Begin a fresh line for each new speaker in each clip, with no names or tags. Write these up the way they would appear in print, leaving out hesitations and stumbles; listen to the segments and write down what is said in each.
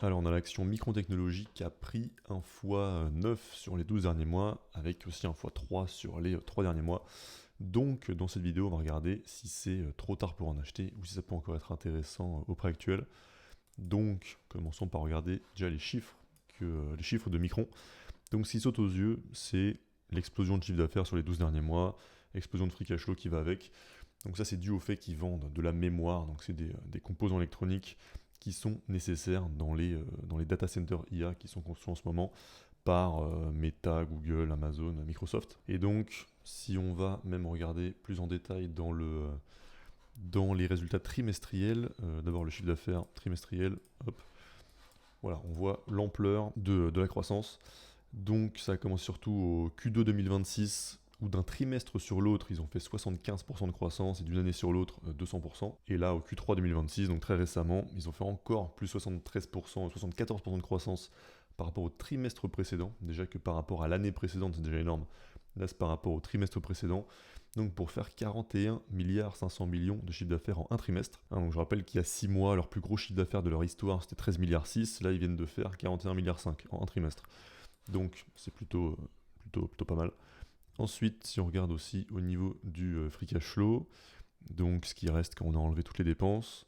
Alors on a l'action Micron Technology qui a pris un fois 9 sur les 12 derniers mois, avec aussi un fois 3 sur les 3 derniers mois. Donc dans cette vidéo on va regarder si c'est trop tard pour en acheter ou si ça peut encore être intéressant au prix actuel. Donc commençons par regarder déjà les chiffres de Micron. Donc ce qui saute aux yeux, c'est l'explosion de chiffre d'affaires sur les 12 derniers mois, explosion de free cash flow qui va avec. Donc ça c'est dû au fait qu'ils vendent de la mémoire, donc c'est des composants électroniques qui sont nécessaires dans les data centers IA qui sont construits en ce moment par Meta, Google, Amazon, Microsoft. Et donc si on va même regarder plus en détail dans les résultats trimestriels, d'abord le chiffre d'affaires trimestriel, hop, voilà, on voit l'ampleur de la croissance. Donc ça commence surtout au Q2 2026, où d'un trimestre sur l'autre, ils ont fait 75% de croissance, et d'une année sur l'autre, 200%. Et là, au Q3 2026, donc très récemment, ils ont fait encore plus 73%, 74% de croissance par rapport au trimestre précédent. Déjà que par rapport à l'année précédente, c'est déjà énorme. Là, c'est par rapport au trimestre précédent. Donc pour faire 41 milliards 500 millions de chiffre d'affaires en un trimestre. Donc je rappelle qu'il y a 6 mois, leur plus gros chiffre d'affaires de leur histoire, c'était 13 milliards 6. Là, ils viennent de faire 41 milliards 5 en un trimestre. Donc c'est plutôt pas mal. Ensuite, si on regarde aussi au niveau du free cash flow, donc ce qui reste quand on a enlevé toutes les dépenses,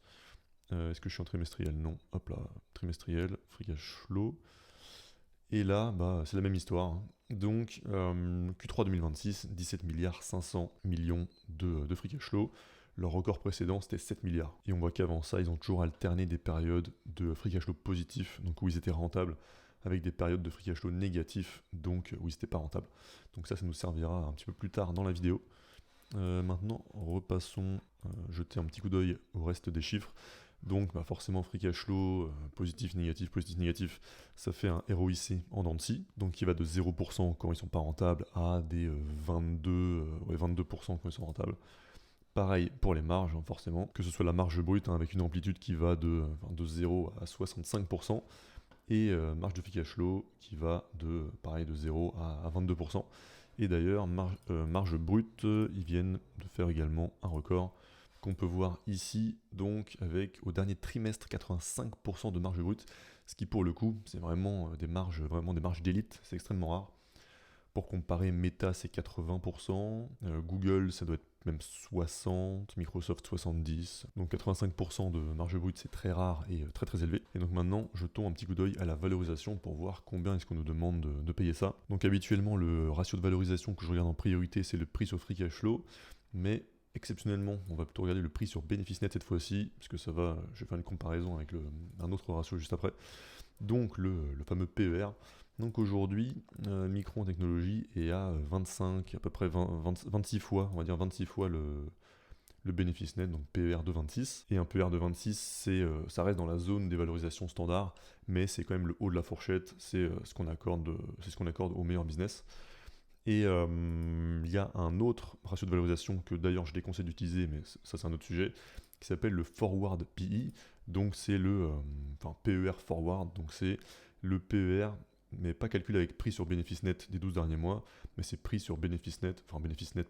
est-ce que je suis en trimestriel? Non. Hop là, trimestriel, free cash flow. Et là, bah, c'est la même histoire. Donc, Q3 2026, 17 milliards 500 millions de free cash flow. Leur record précédent, c'était 7 milliards. Et on voit qu'avant ça, ils ont toujours alterné des périodes de free cash flow positif, donc où ils étaient rentables, avec des périodes de free cash flow négatifs, donc où ils n'étaient pas rentables. Donc ça nous servira un petit peu plus tard dans la vidéo. Maintenant, repassons, jeter un petit coup d'œil au reste des chiffres. Donc bah forcément free cash flow, positif, négatif, ça fait un ROIC en dents de scie, donc qui va de 0% quand ils sont pas rentables à des 22% quand ils sont rentables. Pareil pour les marges, hein, forcément, que ce soit la marge brute hein, avec une amplitude qui va de 0 à 65%, et marge de free cash flow qui va pareil, de 0 à 22%. Et d'ailleurs, marge brute, ils viennent de faire également un record qu'on peut voir ici, donc avec au dernier trimestre 85% de marge brute, ce qui pour le coup, c'est vraiment des marges d'élite, c'est extrêmement rare. Pour comparer, Meta c'est 80%, Google ça doit être même 60, Microsoft 70, donc 85% de marge brute c'est très rare et très très élevé. Et donc maintenant jetons un petit coup d'œil à la valorisation pour voir combien est-ce qu'on nous demande de payer ça. Donc habituellement le ratio de valorisation que je regarde en priorité c'est le prix sur free cash flow, mais exceptionnellement on va plutôt regarder le prix sur bénéfice net cette fois-ci, parce que ça va, je vais faire une comparaison avec un autre ratio juste après. Donc le fameux PER. Donc aujourd'hui, Micron Technology est à 25, à peu près 26 fois, on va dire 26 fois le bénéfice net, donc PER de 26. Et un PER de 26, ça reste dans la zone des valorisations standard, mais c'est quand même le haut de la fourchette, c'est ce qu'on accorde au meilleur business. Et il y a un autre ratio de valorisation que d'ailleurs je déconseille d'utiliser, mais ça c'est un autre sujet, qui s'appelle le Forward PE. Donc c'est PER Forward, donc c'est le PER, mais pas calculé avec prix sur bénéfice net des 12 derniers mois, mais c'est prix sur bénéfice net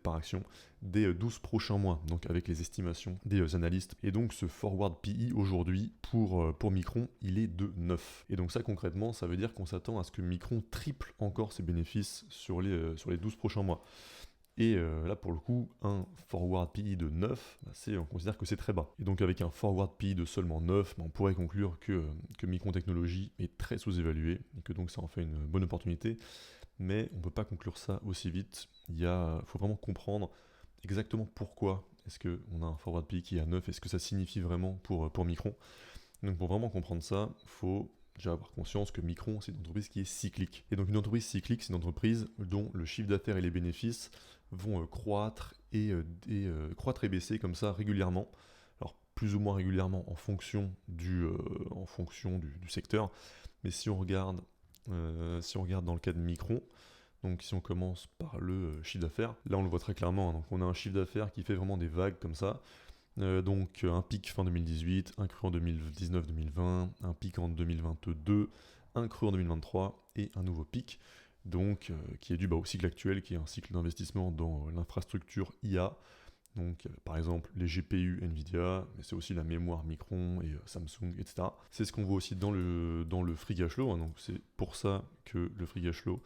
par action, des 12 prochains mois, donc avec les estimations des analystes. Et donc ce Forward PE aujourd'hui, pour Micron, il est de 9. Et donc ça concrètement, ça veut dire qu'on s'attend à ce que Micron triple encore ses bénéfices sur les 12 prochains mois. Et là, pour le coup, un forward PE de 9, on considère que c'est très bas. Et donc avec un forward PE de seulement 9, on pourrait conclure que Micron Technology est très sous-évalué, et que donc ça en fait une bonne opportunité. Mais on ne peut pas conclure ça aussi vite. Faut vraiment comprendre exactement pourquoi est-ce qu'on a un forward PE qui est à 9, et ce que ça signifie vraiment pour Micron. Donc pour vraiment comprendre ça, il faut déjà avoir conscience que Micron, c'est une entreprise qui est cyclique. Et donc une entreprise cyclique, c'est une entreprise dont le chiffre d'affaires et les bénéfices vont croître et baisser comme ça régulièrement. Alors plus ou moins régulièrement en fonction du secteur. Mais si on regarde dans le cas de Micron, donc si on commence par le chiffre d'affaires, là on le voit très clairement, hein. Donc on a un chiffre d'affaires qui fait vraiment des vagues comme ça. Donc un pic fin 2018, un cru en 2019-2020, un pic en 2022, un cru en 2023 et un nouveau pic, donc qui est dû au cycle actuel qui est un cycle d'investissement dans l'infrastructure IA. Donc par exemple les GPU Nvidia, mais c'est aussi la mémoire Micron et Samsung, etc. C'est ce qu'on voit aussi dans le free cash flow, hein, donc c'est pour ça que le free cash flow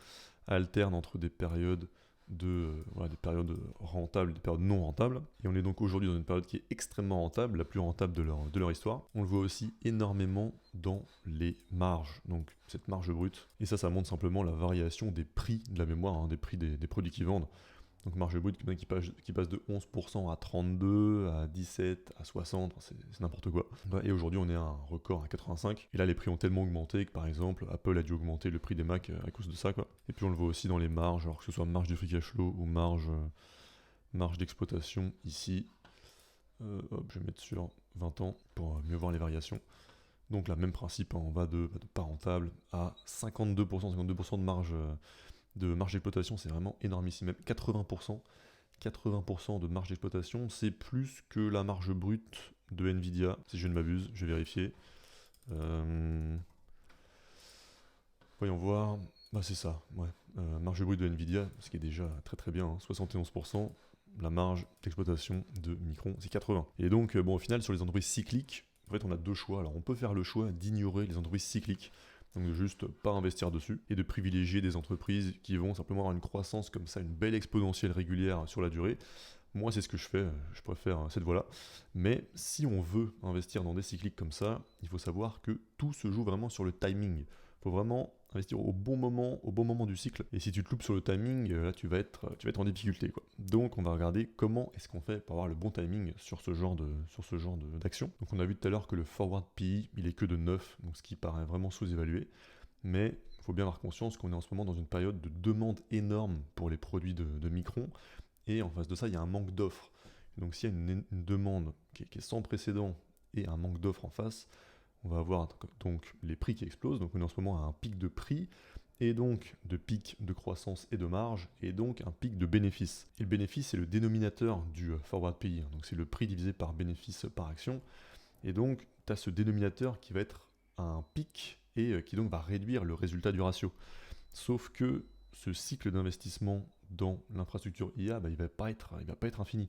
alterne entre des périodes des périodes rentables, des périodes non rentables. Et on est donc aujourd'hui dans une période qui est extrêmement rentable, la plus rentable de leur histoire. On le voit aussi énormément dans les marges, donc cette marge brute. Et ça montre simplement la variation des prix de la mémoire, hein, des prix des produits qui vendent. Donc marge brute qui passe de 11% à 32, à 17, à 60, c'est n'importe quoi. Et aujourd'hui on est à un record à 85. Et là les prix ont tellement augmenté que par exemple Apple a dû augmenter le prix des Mac à cause de ça, quoi. Et puis on le voit aussi dans les marges, alors que ce soit marge du free cash flow ou marge d'exploitation ici. Je vais mettre sur 20 ans pour mieux voir les variations. Donc là même principe, hein, on va de pas rentable à 52% de marge d'exploitation, c'est vraiment énormissime. Même 80% de marge d'exploitation, c'est plus que la marge brute de Nvidia, si je ne m'abuse, je vais vérifier. Voyons voir, c'est ça, ouais. Marge brute de Nvidia, ce qui est déjà très très bien, hein, 71%. La marge d'exploitation de Micron, c'est 80%. Et donc, au final, sur les entreprises cycliques, en fait, on a deux choix. Alors, on peut faire le choix d'ignorer les entreprises cycliques, donc de juste pas investir dessus, et de privilégier des entreprises qui vont simplement avoir une croissance comme ça, une belle exponentielle régulière sur la durée. Moi, c'est ce que je fais, je préfère cette voie-là. Mais si on veut investir dans des cycliques comme ça, il faut savoir que tout se joue vraiment sur le timing. Il faut vraiment investir au bon moment du cycle. Et si tu te loupes sur le timing, là tu vas être en difficulté, quoi. Donc on va regarder comment est-ce qu'on fait pour avoir le bon timing sur ce genre d'action. Donc on a vu tout à l'heure que le forward PE, il est que de 9, donc ce qui paraît vraiment sous-évalué. Mais il faut bien avoir conscience qu'on est en ce moment dans une période de demande énorme pour les produits de Micron. Et en face de ça, il y a un manque d'offres. Donc s'il y a une demande qui est sans précédent et un manque d'offres en face, on va avoir donc les prix qui explosent. Donc on est en ce moment à un pic de prix, et donc de pic de croissance et de marge, et donc un pic de bénéfice. Et le bénéfice, c'est le dénominateur du forward PE, donc c'est le prix divisé par bénéfice par action. Et donc tu as ce dénominateur qui va être à un pic, et qui donc va réduire le résultat du ratio. Sauf que ce cycle d'investissement dans l'infrastructure IA, il va pas être infini,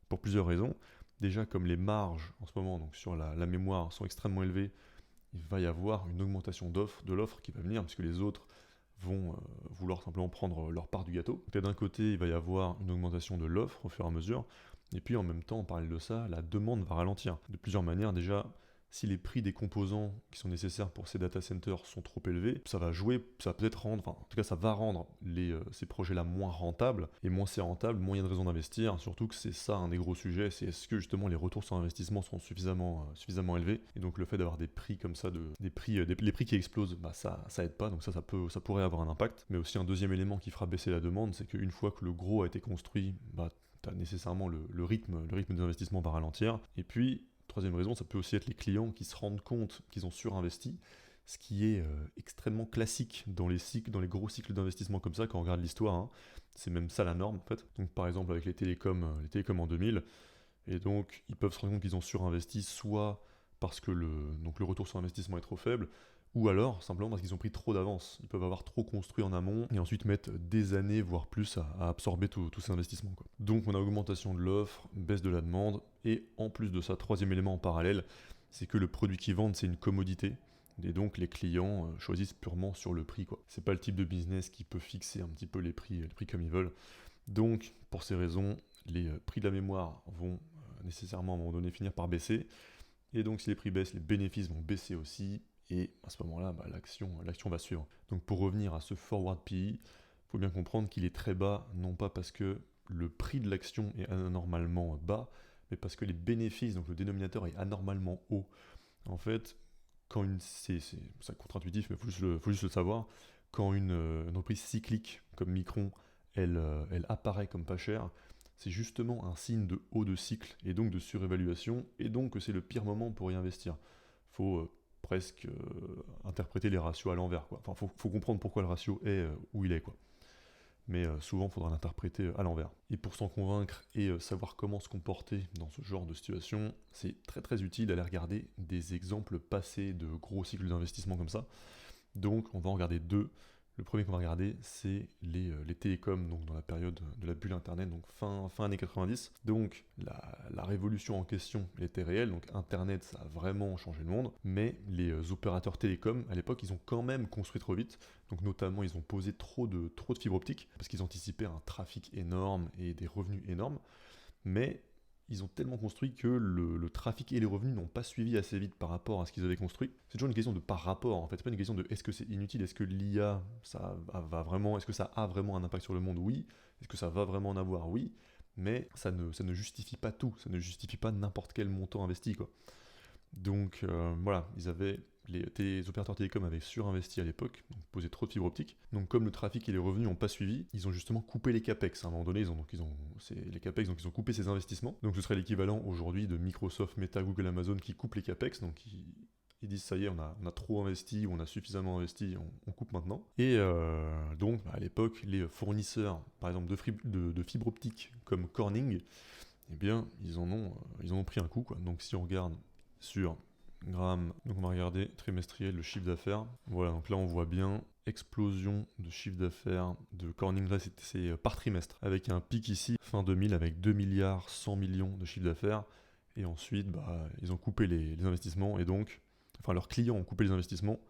pour plusieurs raisons. Déjà, comme les marges en ce moment donc sur la mémoire sont extrêmement élevées, il va y avoir une augmentation de l'offre qui va venir, puisque les autres vont vouloir simplement prendre leur part du gâteau. Donc, d'un côté, il va y avoir une augmentation de l'offre au fur et à mesure, et puis en même temps, en parallèle de ça, la demande va ralentir. De plusieurs manières, déjà, si les prix des composants qui sont nécessaires pour ces data centers sont trop élevés, ça va peut-être rendre, en tout cas ça va rendre ces projets-là moins rentables, et moins c'est rentable, moins il y a de raisons d'investir, surtout que c'est ça un des gros sujets, c'est est-ce que justement les retours sur investissement sont suffisamment élevés, et donc le fait d'avoir des prix comme ça, les prix qui explosent, ça aide pas, donc ça pourrait avoir un impact. Mais aussi un deuxième élément qui fera baisser la demande, c'est qu'une fois que le gros a été construit, nécessairement le rythme des investissements va ralentir, et puis troisième raison, ça peut aussi être les clients qui se rendent compte qu'ils ont surinvesti, ce qui est extrêmement classique dans les gros cycles d'investissement comme ça, quand on regarde l'histoire, hein. C'est même ça la norme en fait. Donc par exemple avec les télécoms en 2000, et donc ils peuvent se rendre compte qu'ils ont surinvesti, soit parce que le retour sur investissement est trop faible, ou alors simplement parce qu'ils ont pris trop d'avance. Ils peuvent avoir trop construit en amont et ensuite mettre des années, voire plus, à absorber tous ces investissements, quoi. Donc on a augmentation de l'offre, baisse de la demande, et en plus de ça, troisième élément en parallèle, c'est que le produit qu'ils vendent, c'est une commodité. Et donc les clients choisissent purement sur le prix, quoi. C'est pas le type de business qui peut fixer un petit peu les prix comme ils veulent. Donc pour ces raisons, les prix de la mémoire vont nécessairement à un moment donné finir par baisser. Et donc si les prix baissent, les bénéfices vont baisser aussi. Et à ce moment-là, l'action va suivre. Donc pour revenir à ce forward PE, il faut bien comprendre qu'il est très bas, non pas parce que le prix de l'action est anormalement bas, mais parce que les bénéfices, donc le dénominateur est anormalement haut. En fait, c'est contre-intuitif, mais il faut juste le savoir, quand une entreprise cyclique comme Micron, elle apparaît comme pas chère, c'est justement un signe de haut de cycle, et donc de surévaluation, et donc que c'est le pire moment pour y investir. Il faut presque interpréter les ratios à l'envers, quoi. Enfin, faut comprendre pourquoi le ratio est où il est, quoi. Mais souvent, il faudra l'interpréter à l'envers. Et pour s'en convaincre et savoir comment se comporter dans ce genre de situation, c'est très très utile d'aller regarder des exemples passés de gros cycles d'investissement comme ça. Donc, on va en regarder deux. Le premier qu'on va regarder, c'est les télécoms, donc dans la période de la bulle Internet, donc fin années 90. Donc la révolution en question, elle était réelle, donc Internet, ça a vraiment changé le monde, mais les opérateurs télécoms, à l'époque, ils ont quand même construit trop vite, donc notamment, ils ont posé trop de fibres optiques, parce qu'ils anticipaient un trafic énorme et des revenus énormes, mais ils ont tellement construit que le trafic et les revenus n'ont pas suivi assez vite par rapport à ce qu'ils avaient construit. C'est toujours une question de par rapport, en fait. C'est pas une question de est-ce que c'est inutile, est-ce que l'IA, est-ce que ça a vraiment un impact sur le monde? Oui. Est-ce que ça va vraiment en avoir? Oui. Mais ça ne justifie pas tout, ça ne justifie pas n'importe quel montant investi, quoi. Donc voilà, les opérateurs télécoms avaient surinvesti à l'époque, donc posé trop de fibres optiques. Donc comme le trafic et les revenus n'ont pas suivi, ils ont justement coupé les capex. À un moment donné, les capex, donc ils ont coupé ces investissements. Donc ce serait l'équivalent aujourd'hui de Microsoft, Meta, Google, Amazon qui coupent les capex. Donc ils disent ça y est, on a trop investi, ou on a suffisamment investi, on coupe maintenant. Et donc à l'époque, les fournisseurs, par exemple de fibres optiques comme Corning, eh bien ils en ont pris un coup, quoi. Donc si on regarde sur Graham, donc on va regarder trimestriel, le chiffre d'affaires. Voilà, donc là on voit bien explosion de chiffre d'affaires de Corning, là c'est par trimestre, avec un pic ici fin 2000 avec 2 milliards 100 millions de chiffre d'affaires, et ensuite ils ont coupé les investissements, et donc, enfin leurs clients ont coupé les investissements,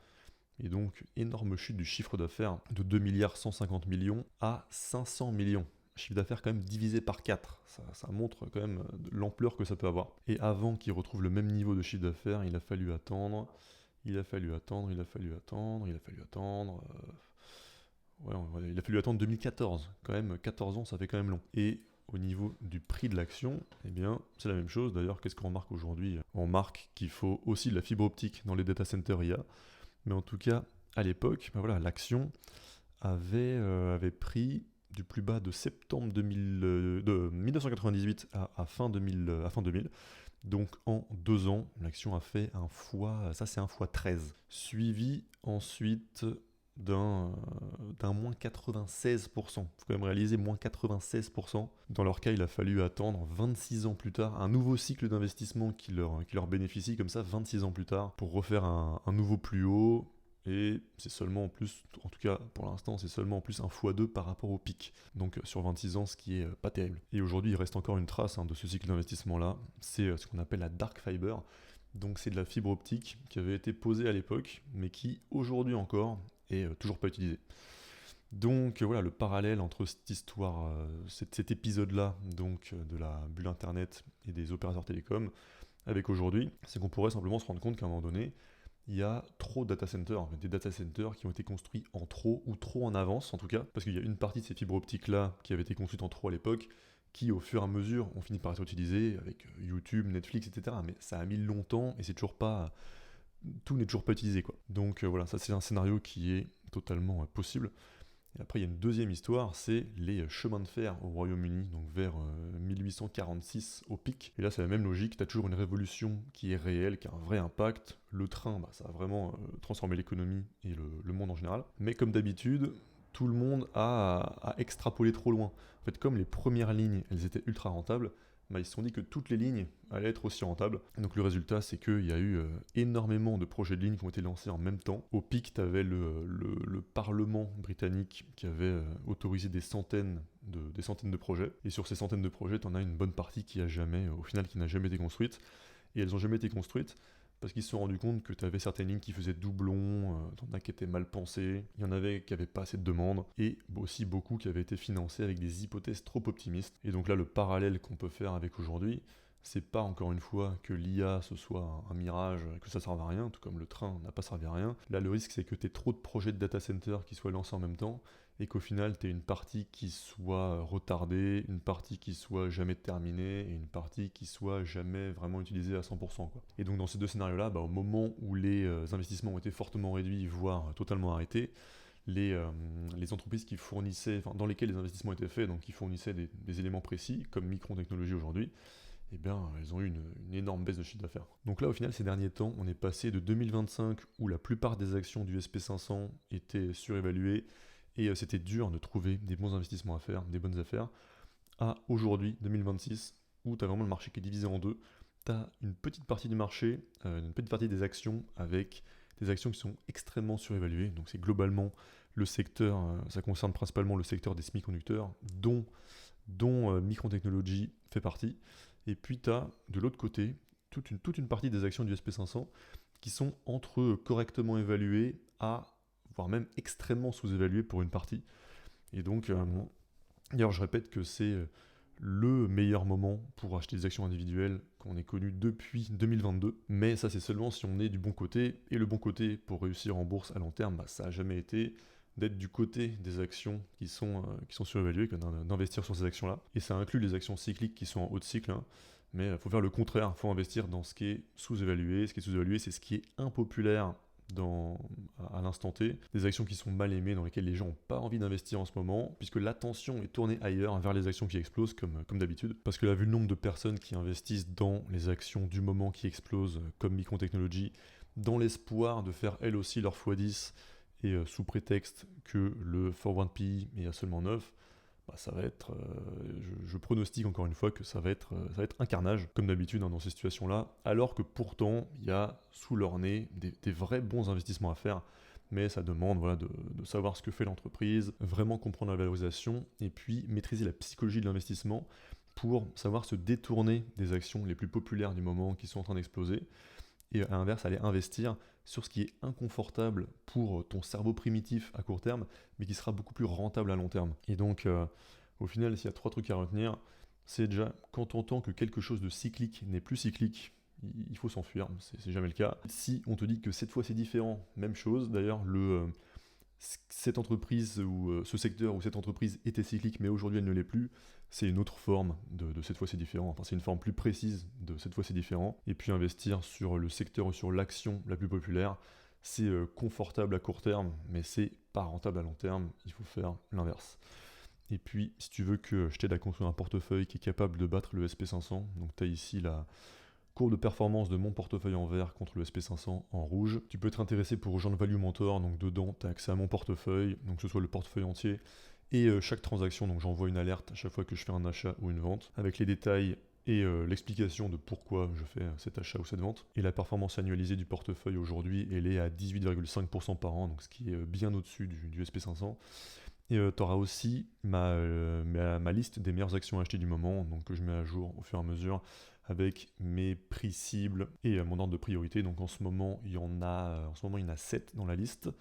et donc énorme chute du chiffre d'affaires de 2 milliards 150 millions à 500 millions. Chiffre d'affaires quand même divisé par 4, ça montre quand même l'ampleur que ça peut avoir. Et avant qu'il retrouve le même niveau de chiffre d'affaires, il a fallu attendre. Il a fallu attendre. Ouais, il a fallu attendre 2014. Quand même, 14 ans, ça fait quand même long. Et au niveau du prix de l'action, eh bien, c'est la même chose. D'ailleurs, qu'est-ce qu'on remarque aujourd'hui? On remarque qu'il faut aussi de la fibre optique dans les data centers IA. Mais en tout cas, à l'époque, voilà, l'action avait pris du plus bas de septembre 1998 à fin 2000. Donc en 2 ans, l'action a fait un fois 13. Suivi ensuite d'un moins 96%. Il faut quand même réaliser moins 96%. Dans leur cas, il a fallu attendre 26 ans plus tard, un nouveau cycle d'investissement qui leur bénéficie comme ça 26 ans plus tard pour refaire un nouveau plus haut. Et c'est seulement en plus, en tout cas pour l'instant, c'est seulement en plus un x2 par rapport au pic. Donc sur 26 ans, ce qui est pas terrible. Et aujourd'hui, il reste encore une trace de ce cycle d'investissement-là. C'est ce qu'on appelle la dark fiber. Donc c'est de la fibre optique qui avait été posée à l'époque, mais qui aujourd'hui encore est toujours pas utilisée. Donc voilà le parallèle entre cette histoire, cet épisode-là, donc de la bulle internet et des opérateurs télécoms, avec aujourd'hui, c'est qu'on pourrait simplement se rendre compte qu'à un moment donné, il y a trop de data centers, des data centers qui ont été construits en trop, ou trop en avance en tout cas, parce qu'il y a une partie de ces fibres optiques-là qui avaient été construites en trop à l'époque, qui au fur et à mesure ont fini par être utilisées avec YouTube, Netflix, etc. Mais ça a mis longtemps et tout n'est toujours pas utilisé, quoi. Donc voilà, ça c'est un scénario qui est totalement possible. Et après, il y a une deuxième histoire, c'est les chemins de fer au Royaume-Uni, donc vers 1846 au pic. Et là, c'est la même logique, tu as toujours une révolution qui est réelle, qui a un vrai impact. Le train, ça a vraiment transformé l'économie et le monde en général. Mais comme d'habitude, tout le monde a extrapolé trop loin. En fait, comme les premières lignes, elles étaient ultra rentables, ils se sont dit que toutes les lignes allaient être aussi rentables. Donc le résultat, c'est qu'il y a eu énormément de projets de lignes qui ont été lancés en même temps. Au pic, tu avais le Parlement britannique qui avait autorisé des centaines de projets. Et sur ces centaines de projets, tu en as une bonne partie qui n'a jamais été construite. Et elles n'ont jamais été construites parce qu'ils se sont rendus compte que tu avais certaines lignes qui faisaient doublon, t'en as qui étaient mal pensées, il y en avait qui n'avaient pas assez de demandes, et aussi beaucoup qui avaient été financées avec des hypothèses trop optimistes. Et donc là, le parallèle qu'on peut faire avec aujourd'hui, c'est pas encore une fois que l'IA ce soit un mirage, que ça serve à rien, tout comme le train n'a pas servi à rien. Là, le risque, c'est que tu aies trop de projets de data center qui soient lancés en même temps, et qu'au final, tu aies une partie qui soit retardée, une partie qui soit jamais terminée, et une partie qui soit jamais vraiment utilisée à 100%, quoi. Et donc dans ces deux scénarios-là, au moment où les investissements ont été fortement réduits, voire totalement arrêtés, les entreprises qui fournissaient, dans lesquelles les investissements étaient faits, donc qui fournissaient des éléments précis, comme Micron Technology aujourd'hui, eh bien, elles ont eu une énorme baisse de chiffre d'affaires. Donc là, au final, ces derniers temps, on est passé de 2025, où la plupart des actions du SP500 étaient surévaluées, et c'était dur de trouver des bons investissements à faire, des bonnes affaires, à aujourd'hui, 2026, où tu as vraiment le marché qui est divisé en deux. Tu as une petite partie du marché, une petite partie des actions avec des actions qui sont extrêmement surévaluées. Donc c'est globalement le secteur, ça concerne principalement le secteur des semi-conducteurs, dont Micron Technology fait partie. Et puis tu as de l'autre côté toute une partie des actions du SP500 qui sont entre correctement évaluées à, voire même extrêmement sous-évaluées pour une partie. Et donc, d'ailleurs je répète que c'est le meilleur moment pour acheter des actions individuelles qu'on ait connu depuis 2022. Mais ça, c'est seulement si on est du bon côté. Et le bon côté pour réussir en bourse à long terme, ça n'a jamais été d'être du côté des actions qui sont surévaluées, d'investir sur ces actions-là. Et ça inclut les actions cycliques qui sont en haut de cycle. Mais il faut faire le contraire, il faut investir dans ce qui est sous-évalué. Ce qui est sous-évalué, c'est ce qui est impopulaire à l'instant T, des actions qui sont mal aimées, dans lesquelles les gens n'ont pas envie d'investir en ce moment, puisque l'attention est tournée ailleurs, vers les actions qui explosent, comme d'habitude. Parce que là, vu le nombre de personnes qui investissent dans les actions du moment qui explosent, comme Micron Technology, dans l'espoir de faire elles aussi leur x10, et sous prétexte que le forward PE est à seulement 9, ça va être, je pronostique encore une fois que ça va être un carnage, comme d'habitude dans ces situations-là, alors que pourtant, il y a sous leur nez des vrais bons investissements à faire, mais ça demande de savoir ce que fait l'entreprise, vraiment comprendre la valorisation, et puis maîtriser la psychologie de l'investissement pour savoir se détourner des actions les plus populaires du moment qui sont en train d'exploser, et à l'inverse, aller investir sur ce qui est inconfortable pour ton cerveau primitif à court terme, mais qui sera beaucoup plus rentable à long terme. Et donc, au final, s'il y a 3 trucs à retenir, c'est déjà, quand on entend que quelque chose de cyclique n'est plus cyclique, il faut s'enfuir, c'est jamais le cas. Si on te dit que cette fois c'est différent, même chose, d'ailleurs, cette entreprise ou ce secteur ou cette entreprise était cyclique, mais aujourd'hui elle ne l'est plus, c'est une autre forme de cette fois c'est différent, enfin c'est une forme plus précise de cette fois c'est différent. Et puis investir sur le secteur ou sur l'action la plus populaire, c'est confortable à court terme, mais c'est pas rentable à long terme, il faut faire l'inverse. Et puis si tu veux que je t'aide à construire un portefeuille qui est capable de battre le SP500, donc tu as ici la courbe de performance de mon portefeuille en vert contre le SP500 en rouge. Tu peux être intéressé pour rejoindre Value Mentor, donc dedans tu as accès à mon portefeuille, donc que ce soit le portefeuille entier et chaque transaction, donc j'envoie une alerte à chaque fois que je fais un achat ou une vente, avec les détails et l'explication de pourquoi je fais cet achat ou cette vente. Et la performance annualisée du portefeuille aujourd'hui, elle est à 18,5% par an, donc ce qui est bien au-dessus du SP500. Et tu auras aussi ma liste des meilleures actions à acheter du moment, donc que je mets à jour au fur et à mesure, avec mes prix cibles et mon ordre de priorité. Donc en ce moment, il y en a 7 dans la liste.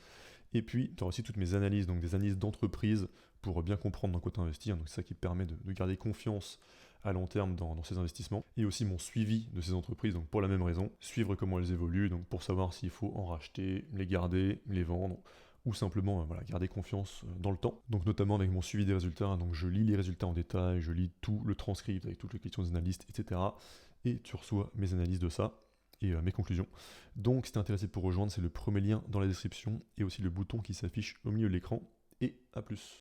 Et puis, tu auras aussi toutes mes analyses, donc des analyses d'entreprise pour bien comprendre dans quoi tu investir. Donc c'est ça qui permet de garder confiance à long terme dans ces investissements. Et aussi mon suivi de ces entreprises, donc pour la même raison, suivre comment elles évoluent, donc pour savoir s'il faut en racheter, les garder, les vendre, ou simplement garder confiance dans le temps. Donc notamment avec mon suivi des résultats, donc je lis les résultats en détail, je lis tout le transcript avec toutes les questions des analystes, etc. Et tu reçois mes analyses de ça et mes conclusions. Donc si tu es intéressé pour rejoindre, c'est le premier lien dans la description et aussi le bouton qui s'affiche au milieu de l'écran. Et à plus.